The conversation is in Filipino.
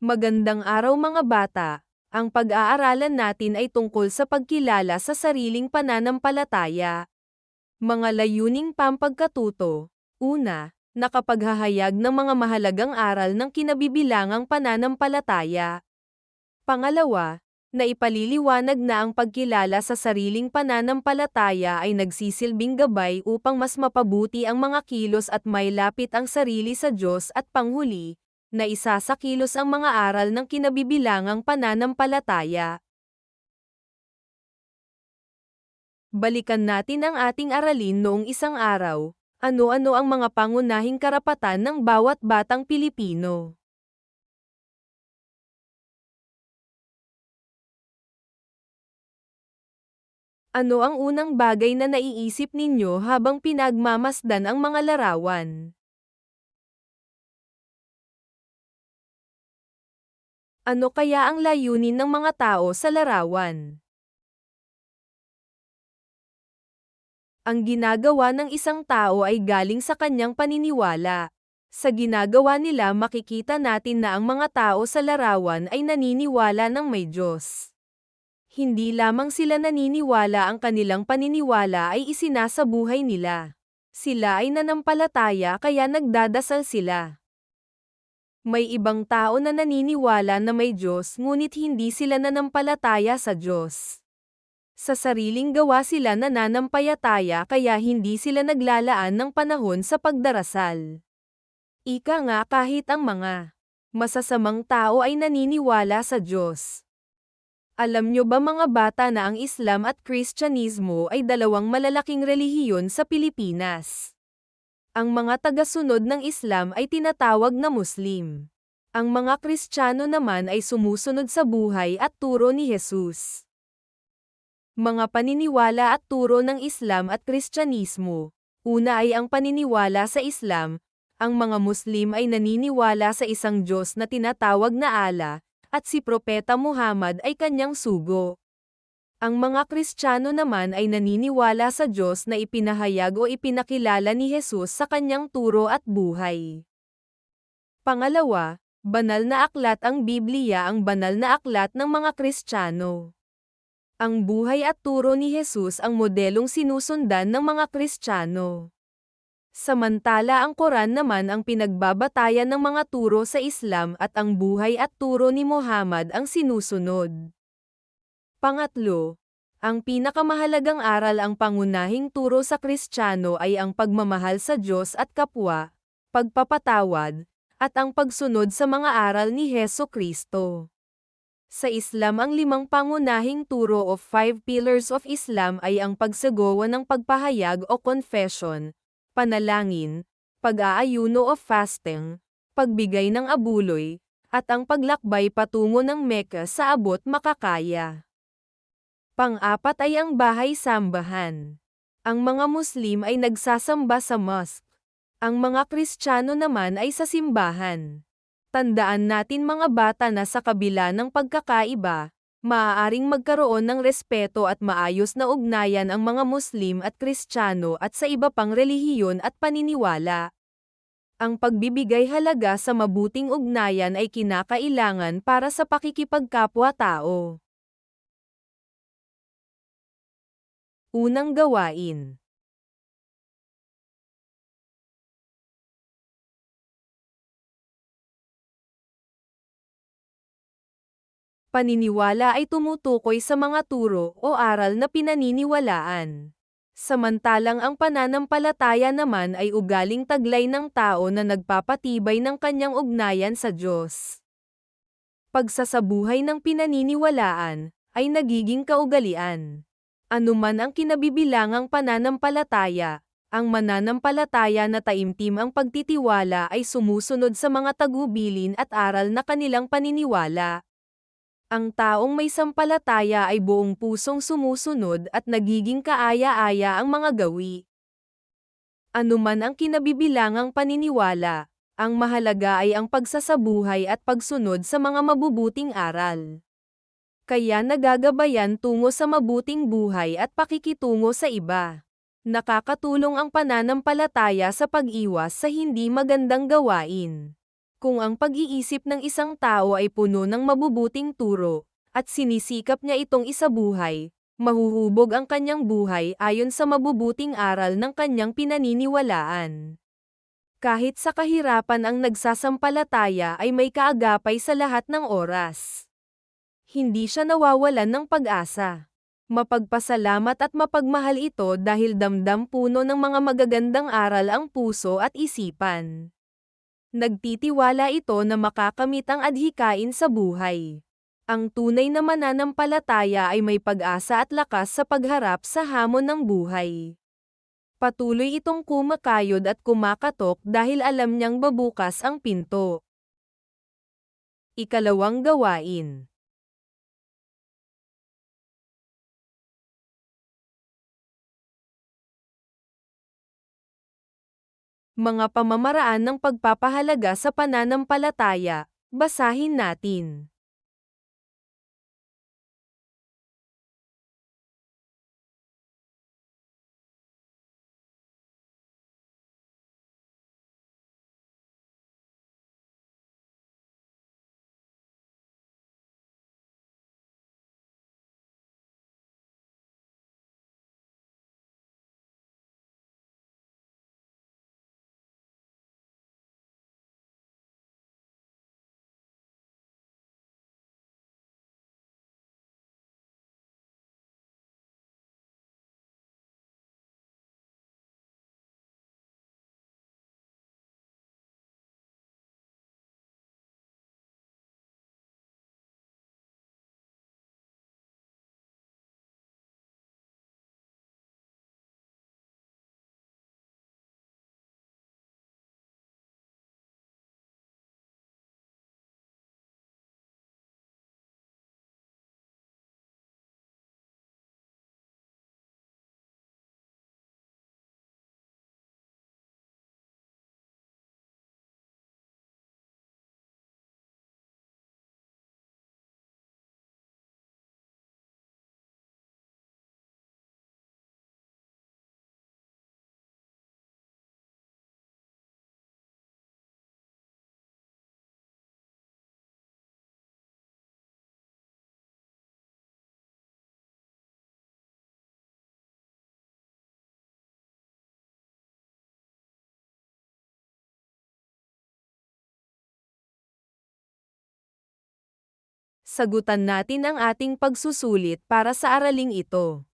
Magandang araw mga bata. Ang pag-aaralan natin ay tungkol sa pagkilala sa sariling pananampalataya. Mga layuning pampagkatuto. Una, nakapaghahayag ng mga mahalagang aral ng kinabibilangang pananampalataya. Pangalawa, naipaliliwanag na ang pagkilala sa sariling pananampalataya ay nagsisilbing gabay upang mas mapabuti ang mga kilos at mailapit ang sarili sa Diyos at panghuli, na isasakilos ang mga aral ng kinabibilangang pananampalataya. Balikan natin ang ating aralin noong isang araw. Ano-ano ang mga pangunahing karapatan ng bawat batang Pilipino? Ano ang unang bagay na naiisip ninyo habang pinagmamasdan ang mga larawan? Ano kaya ang layunin ng mga tao sa larawan? Ang ginagawa ng isang tao ay galing sa kanyang paniniwala. Sa ginagawa nila makikita natin na ang mga tao sa larawan ay naniniwala ng may Diyos. Hindi lamang sila naniniwala, ang kanilang paniniwala ay isinasabuhay nila. Sila ay nanampalataya kaya nagdadasal sila. May ibang tao na naniniwala na may Diyos ngunit hindi sila nanampalataya sa Diyos. Sa sariling gawa sila nananampalataya kaya hindi sila naglalaan ng panahon sa pagdarasal. Ika nga, kahit ang mga masasamang tao ay naniniwala sa Diyos. Alam nyo ba mga bata na ang Islam at Kristyanismo ay dalawang malalaking relihiyon sa Pilipinas? Ang mga tagasunod ng Islam ay tinatawag na Muslim. Ang mga Kristiyano naman ay sumusunod sa buhay at turo ni Jesus. Mga paniniwala at turo ng Islam at Kristyanismo. Una ay ang paniniwala sa Islam. Ang mga Muslim ay naniniwala sa isang Diyos na tinatawag na Allah, at si Propeta Muhammad ay kanyang sugo. Ang mga Kristiyano naman ay naniniwala sa Diyos na ipinahayag o ipinakilala ni Jesus sa kanyang turo at buhay. Pangalawa, banal na aklat. Ang Biblia ang banal na aklat ng mga Kristiyano. Ang buhay at turo ni Jesus ang modelong sinusundan ng mga Kristiyano. Samantala ang Quran naman ang pinagbabatayan ng mga turo sa Islam at ang buhay at turo ni Muhammad ang sinusunod. Pangatlo, ang pinakamahalagang aral. Ang pangunahing turo sa Kristiyano ay ang pagmamahal sa Diyos at kapwa, pagpapatawad, at ang pagsunod sa mga aral ni Heso Kristo. Sa Islam ang limang pangunahing turo of 5 pillars of Islam ay ang pagsagawa ng pagpahayag o confession, panalangin, pag-aayuno o fasting, pagbigay ng abuloy, at ang paglakbay patungo ng Mecca sa abot makakaya. Pang-apat ay ang bahay-sambahan. Ang mga Muslim ay nagsasamba sa mosque. Ang mga Kristiyano naman ay sa simbahan. Tandaan natin mga bata na sa kabila ng pagkakaiba, maaaring magkaroon ng respeto at maayos na ugnayan ang mga Muslim at Kristiyano at sa iba pang relihiyon at paniniwala. Ang pagbibigay halaga sa mabuting ugnayan ay kinakailangan para sa pakikipagkapwa-tao. Unang gawain. Paniniwala ay tumutukoy sa mga turo o aral na pinaniniwalaan. Samantalang ang pananampalataya naman ay ugaling taglay ng tao na nagpapatibay ng kanyang ugnayan sa Diyos. Pagsasabuhay ng pinaniniwalaan ay nagiging kaugalian. Anuman ang kinabibilangang pananampalataya, ang mananampalataya na taimtim ang pagtitiwala ay sumusunod sa mga tagubilin at aral na kanilang paniniwala. Ang taong may sampalataya ay buong pusong sumusunod at nagiging kaaya-aya ang mga gawi. Anuman ang kinabibilangang paniniwala, ang mahalaga ay ang pagsasabuhay at pagsunod sa mga mabubuting aral. Kaya nagagabayan tungo sa mabuting buhay at pakikitungo sa iba. Nakakatulong ang pananampalataya sa pag-iwas sa hindi magandang gawain. Kung ang pag-iisip ng isang tao ay puno ng mabubuting turo, at sinisikap niya itong isabuhay, mahuhubog ang kanyang buhay ayon sa mabubuting aral ng kanyang pinaniniwalaan. Kahit sa kahirapan ang nagsasampalataya ay may kaagapay sa lahat ng oras. Hindi siya nawawalan ng pag-asa. Mapagpasalamat at mapagmahal ito dahil damdam puno ng mga magagandang aral ang puso at isipan. Nagtitiwala ito na makakamit ang adhikain sa buhay. Ang tunay na mananampalataya ay may pag-asa at lakas sa pagharap sa hamon ng buhay. Patuloy itong kumakayod at kumakatok dahil alam niyang babukas ang pinto. Ikalawang gawain. Mga pamamaraan ng pagpapahalaga sa pananampalataya. Basahin natin. Sagutan natin ang ating pagsusulit para sa araling ito.